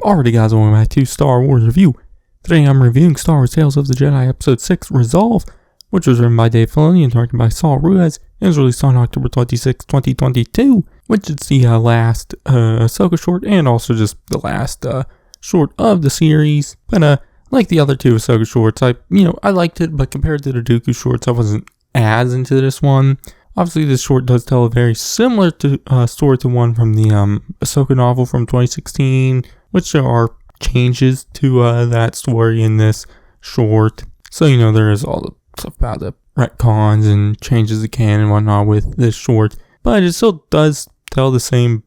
Alrighty guys, welcome back to Star Wars Review. Today I'm reviewing Star Wars Tales of the Jedi Episode 6, Resolve, which was written by Dave Filoni and directed by Saul Ruiz, and was released on October 26, 2022, which is the last Ahsoka short, and also just the last short of the series. But like the other two Ahsoka shorts, I liked it, but compared to the Dooku shorts, I wasn't as into this one. Obviously, this short does tell a very similar story to one from the Ahsoka novel from 2016, which there are changes to that story in this short. So, there is all the stuff about the retcons and changes of canon and whatnot with this short. But it still does tell the same,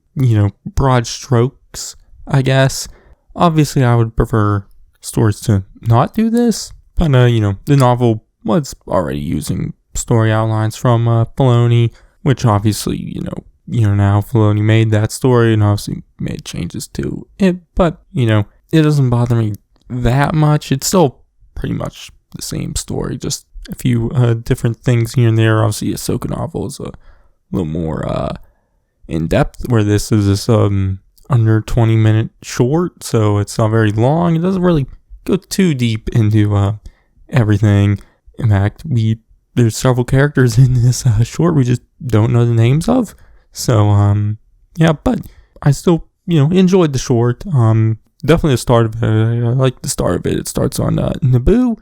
broad strokes, I guess. Obviously, I would prefer stories to not do this. But, the novel was already using story outlines from Filoni, which obviously, now Filoni made that story and obviously made changes to it, but, it doesn't bother me that much. It's still pretty much the same story, just a few different things here and there. Obviously, Ahsoka novel is a little more in-depth, where this is this under 20-minute short, so it's not very long. It doesn't really go too deep into everything. In fact, there's several characters in this short we just don't know the names of. So, but I still, enjoyed the short. Definitely the start of it. I like the start of it. It starts on Naboo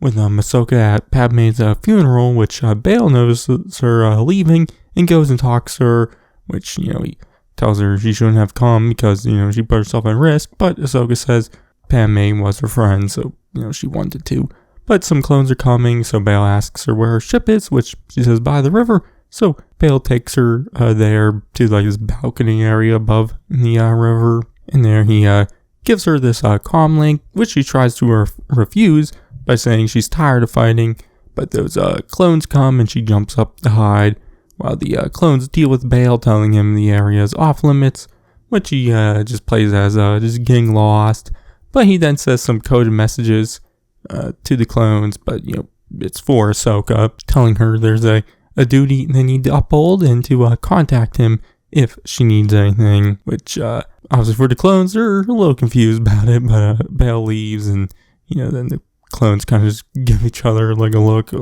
with Ahsoka at Padme's funeral, which Bail notices her leaving and goes and talks to her, which, he tells her she shouldn't have come because, she put herself at risk. But Ahsoka says Padme was her friend, so, she wanted to. But some clones are coming, so Bail asks her where her ship is, which she says by the river. So Bail takes her there to this balcony area above the river, and there he gives her this comm link, which she tries to refuse by saying she's tired of fighting. But those clones come, and she jumps up to hide, while the clones deal with Bail, telling him the area is off limits, which he just plays as just getting lost. But he then says some coded messages to the clones, but it's for Ahsoka, telling her there's a duty they need to uphold and to contact him if she needs anything, which obviously for the clones, they're a little confused about it, but Bail leaves, and then the clones kind of just give each other a look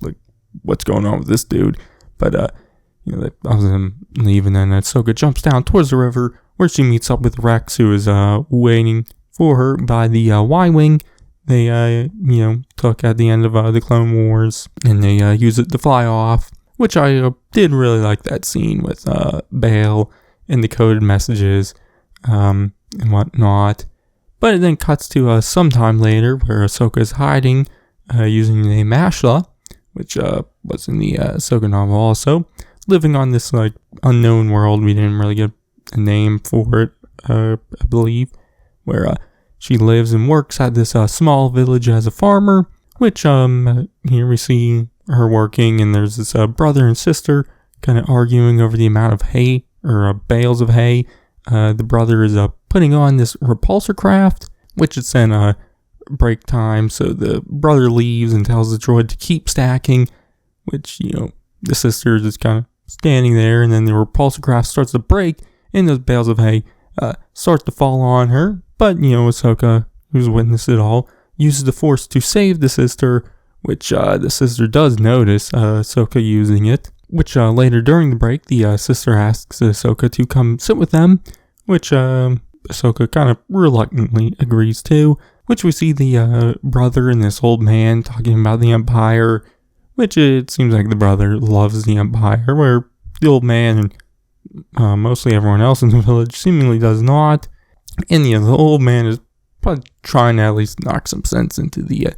like, what's going on with this dude? But they obviously him leave, and then Ahsoka jumps down towards the river, where she meets up with Rex, who is waiting for her by the Y-Wing they, took at the end of the Clone Wars, and they use it to fly off, which I did really like that scene with Bail and the coded messages and whatnot. But it then cuts to some time later, where Ahsoka is hiding using the Mon-Hella, which was in the Ahsoka novel also, living on this unknown world. We didn't really get a name for it, I believe, where she lives and works at this small village as a farmer, which here we see her working, and there's this brother and sister kind of arguing over the amount of hay, or bales of hay. The brother is putting on this repulsor craft, which is in break time, so the brother leaves and tells the droid to keep stacking, which, the sister is just kind of standing there, and then the repulsor craft starts to break, and those bales of hay start to fall on her. But, Ahsoka, who's witnessed it all, uses the Force to save the sister, which the sister does notice Ahsoka using it. Which later during the break, the sister asks Ahsoka to come sit with them, which Ahsoka kind of reluctantly agrees to. Which we see the brother and this old man talking about the Empire, which it seems like the brother loves the Empire, where the old man and mostly everyone else in the village seemingly does not. And the old man is probably trying to at least knock some sense into the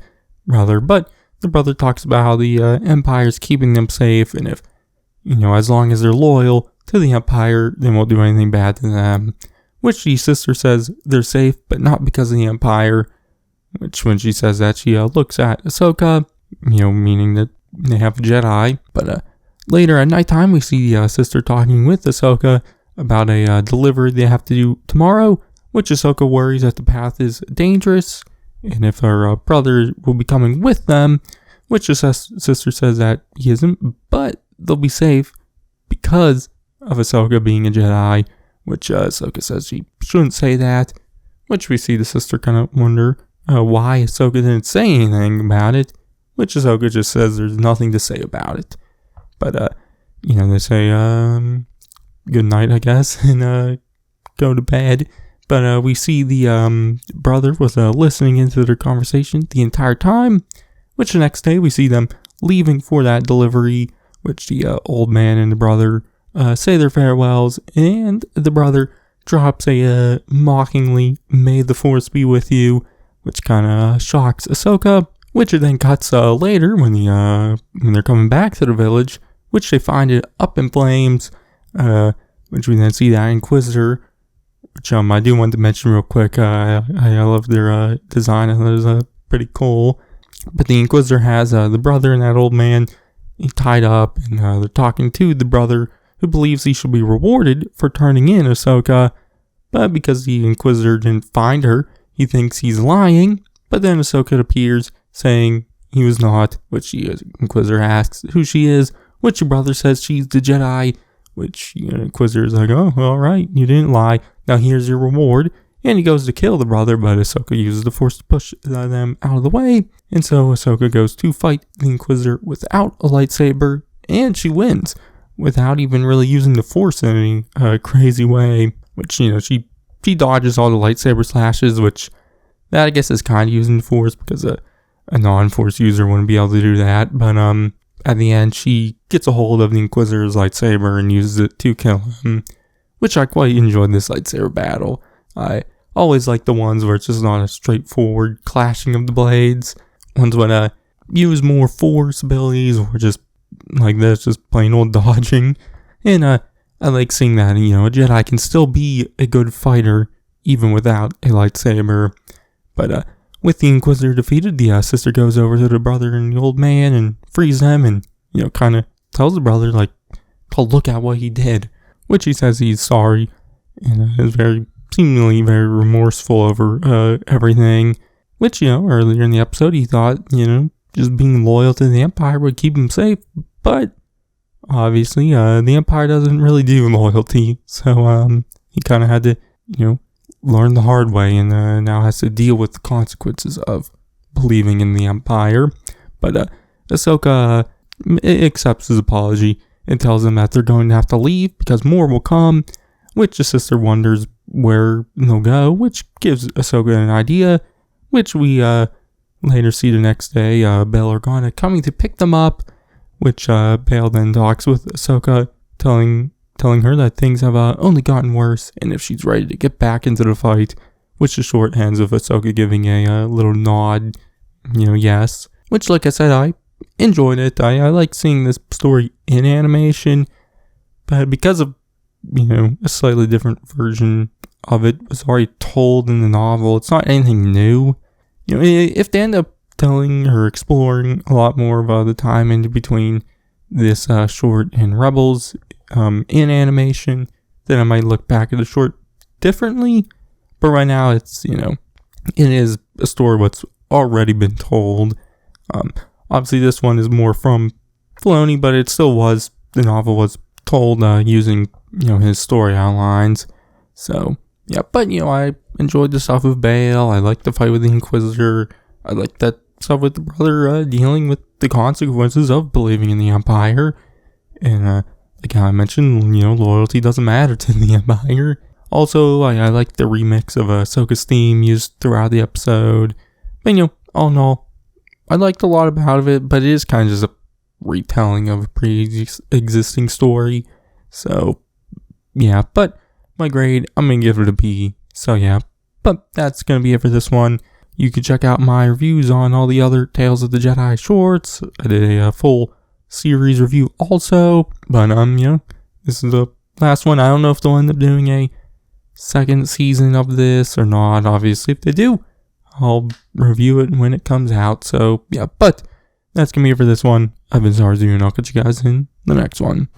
brother. But the brother talks about how the Empire is keeping them safe, and if, as long as they're loyal to the Empire, they won't do anything bad to them. Which the sister says they're safe, but not because of the Empire. Which, when she says that, she looks at Ahsoka, meaning that they have a Jedi. But later at nighttime, we see the sister talking with Ahsoka about a delivery they have to do tomorrow, which Ahsoka worries that the path is dangerous, and if her brother will be coming with them, which the sister says that he isn't, but they'll be safe because of Ahsoka being a Jedi, which Ahsoka says she shouldn't say that, which we see the sister kind of wonder why Ahsoka didn't say anything about it, which Ahsoka just says there's nothing to say about it. But, they say, good night, I guess, and go to bed. But we see the brother was listening into their conversation the entire time, which the next day we see them leaving for that delivery, which the old man and the brother say their farewells, and the brother drops a mockingly, "May the Force be with you," which kind of shocks Ahsoka, which it then cuts later when they're coming back to the village, which they find it up in flames, which we then see that Inquisitor, which I do want to mention real quick. I love their design. I thought it was pretty cool. But the Inquisitor has the brother and that old man tied up, and they're talking to the brother, who believes he should be rewarded for turning in Ahsoka. But because the Inquisitor didn't find her, he thinks he's lying. But then Ahsoka appears, saying he was not, which the Inquisitor asks who she is, which the brother says she's the Jedi, which the Inquisitor is like, "Oh, all right, you didn't lie. Now here's your reward." And he goes to kill the brother, but Ahsoka uses the Force to push them out of the way. And so Ahsoka goes to fight the Inquisitor without a lightsaber, and she wins, without even really using the Force in any crazy way. Which, she dodges all the lightsaber slashes, which that I guess is kind of using the Force, because a non-Force user wouldn't be able to do that. But at the end, she gets a hold of the Inquisitor's lightsaber and uses it to kill him, which I quite enjoyed this lightsaber battle. I always like the ones where it's just not a straightforward clashing of the blades. Ones would use more Force abilities, or just like this, just plain old dodging. And I like seeing that, a Jedi can still be a good fighter even without a lightsaber. But with the Inquisitor defeated, the sister goes over to the brother and the old man and frees them, and kind of tells the brother to look at what he did, which he says he's sorry, and is seemingly very remorseful over everything. Which earlier in the episode he thought just being loyal to the Empire would keep him safe, but obviously the Empire doesn't really do loyalty, so he kind of had to learn the hard way, and now has to deal with the consequences of believing in the Empire. But Ahsoka accepts his apology and tells him that they're going to have to leave because more will come, which the sister wonders where they'll go, which gives Ahsoka an idea, which we later see the next day Bail Organa coming to pick them up, which Bail then talks with Ahsoka, telling her that things have only gotten worse, and if she's ready to get back into the fight, which the short ends of Ahsoka giving a little nod, yes. Which, like I said, I enjoyed it. I like seeing this story in animation, but because of, a slightly different version of it was already told in the novel, it's not anything new. If they end up telling or exploring a lot more of the time in between this short and Rebels in animation, then I might look back at the short differently. But right now, it's, it is a story what's already been told. Obviously, this one is more from Filoni, but it still was, the novel was told using, his story outlines. So, yeah, but, I enjoyed the stuff with Bail. I liked the fight with the Inquisitor. I liked that stuff with the brother dealing with the consequences of believing in the Empire. And, like I mentioned, loyalty doesn't matter to the Empire. Also, I like the remix of Ahsoka's theme used throughout the episode. But, all in all, I liked a lot about it, but it is kind of just a retelling of a pre-existing story. So, yeah, but my grade, I'm going to give it a B. So, yeah, but that's going to be it for this one. You can check out my reviews on all the other Tales of the Jedi shorts. I did a full series review also, but, this is the last one. I don't know if they'll end up doing a second season of this or not. Obviously, if they do, I'll review it when it comes out. So, yeah, but that's going to be it for this one. I've been Zarzu, and I'll catch you guys in the next one.